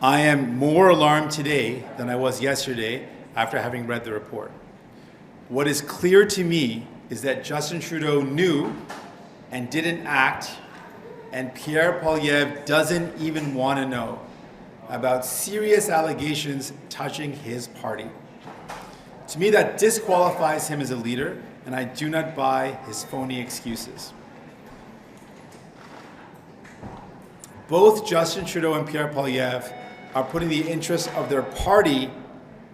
I am more alarmed today than I was yesterday after having read the report. What is clear to me is that Justin Trudeau knew and didn't act, and Pierre Poilievre doesn't even want to know about serious allegations touching his party. To me, that disqualifies him as a leader, and I do not buy his phony excuses. Both Justin Trudeau and Pierre Poilievre are putting the interests of their party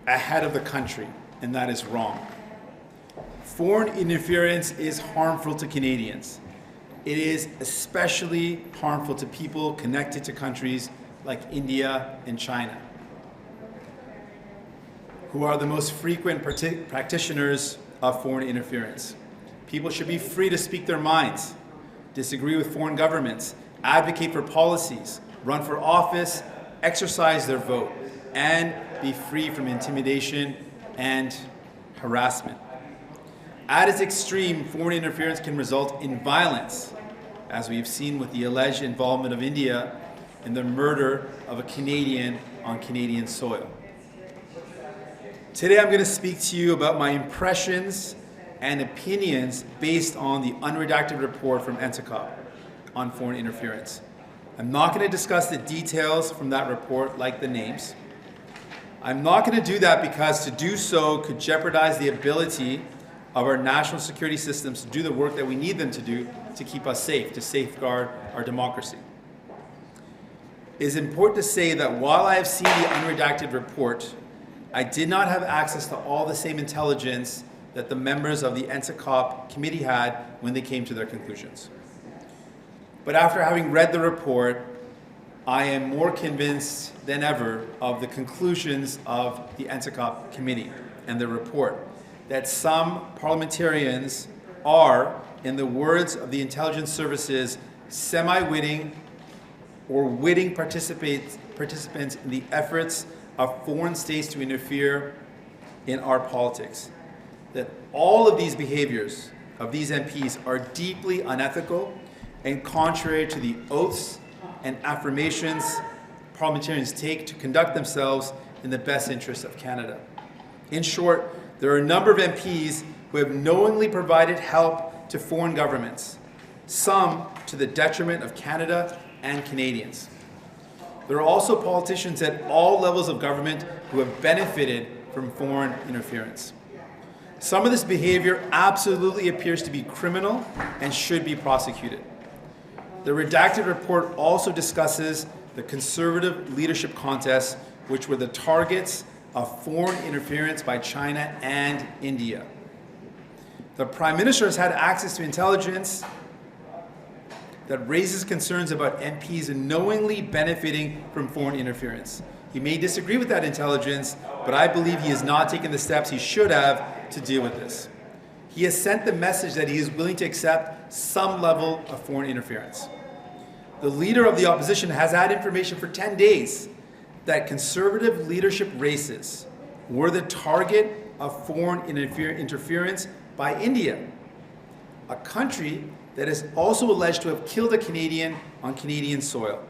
ahead of the country, and that is wrong. Foreign interference is harmful to Canadians. It is especially harmful to people connected to countries like India and China, who are the most frequent practitioners of foreign interference. People should be free to speak their minds, disagree with foreign governments, advocate for policies, run for office, exercise their vote, and be free from intimidation and harassment. At its extreme, foreign interference can result in violence, as we've seen with the alleged involvement of India in the murder of a Canadian on Canadian soil. Today I'm going to speak to you about my impressions and opinions based on the unredacted report from NCCOP on foreign interference. I'm not going to discuss the details from that report, like the names. I'm not going to do that because to do so could jeopardize the ability of our national security systems to do the work that we need them to do to keep us safe, to safeguard our democracy. It is important to say that while I have seen the unredacted report, I did not have access to all the same intelligence that the members of the NCCOP committee had when they came to their conclusions. But after having read the report, I am more convinced than ever of the conclusions of the NCCOP committee and the report, that some parliamentarians are, in the words of the intelligence services, semi-witting or witting participants in the efforts of foreign states to interfere in our politics. That all of these behaviors of these MPs are deeply unethical and contrary to the oaths and affirmations parliamentarians take to conduct themselves in the best interests of Canada. In short, there are a number of MPs who have knowingly provided help to foreign governments, some to the detriment of Canada and Canadians. There are also politicians at all levels of government who have benefited from foreign interference. Some of this behavior absolutely appears to be criminal and should be prosecuted. The redacted report also discusses the Conservative leadership contests, which were the targets of foreign interference by China and India. The Prime Minister has had access to intelligence that raises concerns about MPs knowingly benefiting from foreign interference. He may disagree with that intelligence, but I believe he has not taken the steps he should have to deal with this. He has sent the message that he is willing to accept some level of foreign interference. The leader of the opposition has had information for 10 days that Conservative leadership races were the target of foreign interference by India, a country that is also alleged to have killed a Canadian on Canadian soil,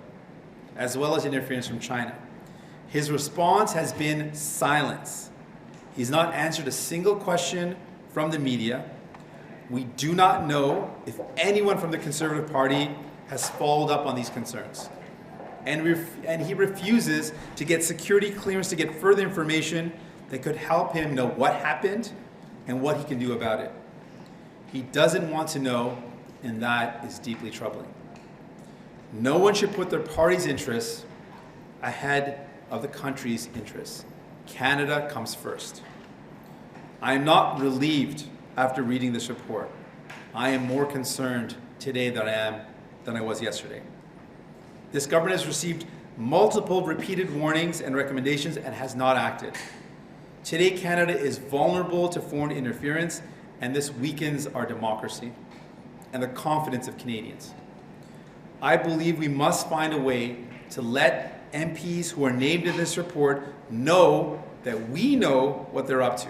as well as interference from China. His response has been silence. He's not answered a single question from the media. We do not know if anyone from the Conservative Party has followed up on these concerns. And he refuses to get security clearance to get further information that could help him know what happened and what he can do about it. He doesn't want to know, and that is deeply troubling. No one should put their party's interests ahead of the country's interests. Canada comes first. I am not relieved after reading this report. I am more concerned today than I was yesterday. This government has received multiple repeated warnings and recommendations and has not acted. Today, Canada is vulnerable to foreign interference, and this weakens our democracy and the confidence of Canadians. I believe we must find a way to let MPs who are named in this report know that we know what they're up to.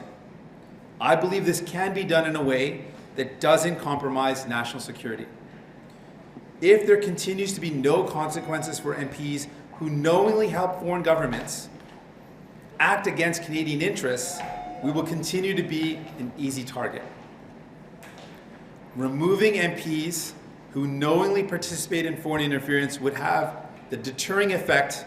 I believe this can be done in a way that doesn't compromise national security. If there continues to be no consequences for MPs who knowingly help foreign governments act against Canadian interests, we will continue to be an easy target. Removing MPs who knowingly participate in foreign interference would have the deterring effect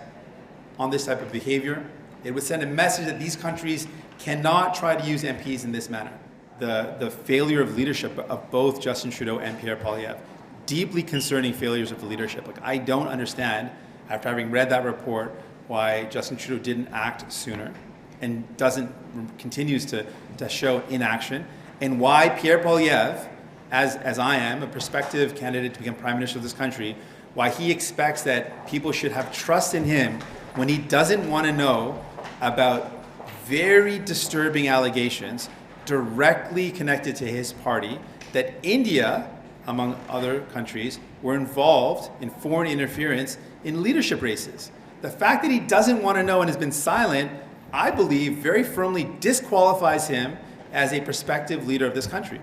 on this type of behavior. It would send a message that these countries cannot try to use MPs in this manner. The failure of leadership of both Justin Trudeau and Pierre Poilievre, deeply concerning failures of the leadership. Like, I don't understand, after having read that report, why Justin Trudeau didn't act sooner and continues to show inaction, and why Pierre Poilievre, as I am, a prospective candidate to become Prime Minister of this country, why he expects that people should have trust in him when he doesn't want to know about very disturbing allegations directly connected to his party that India, among other countries, were involved in foreign interference in leadership races. The fact that he doesn't want to know and has been silent, I believe, very firmly disqualifies him as a prospective leader of this country.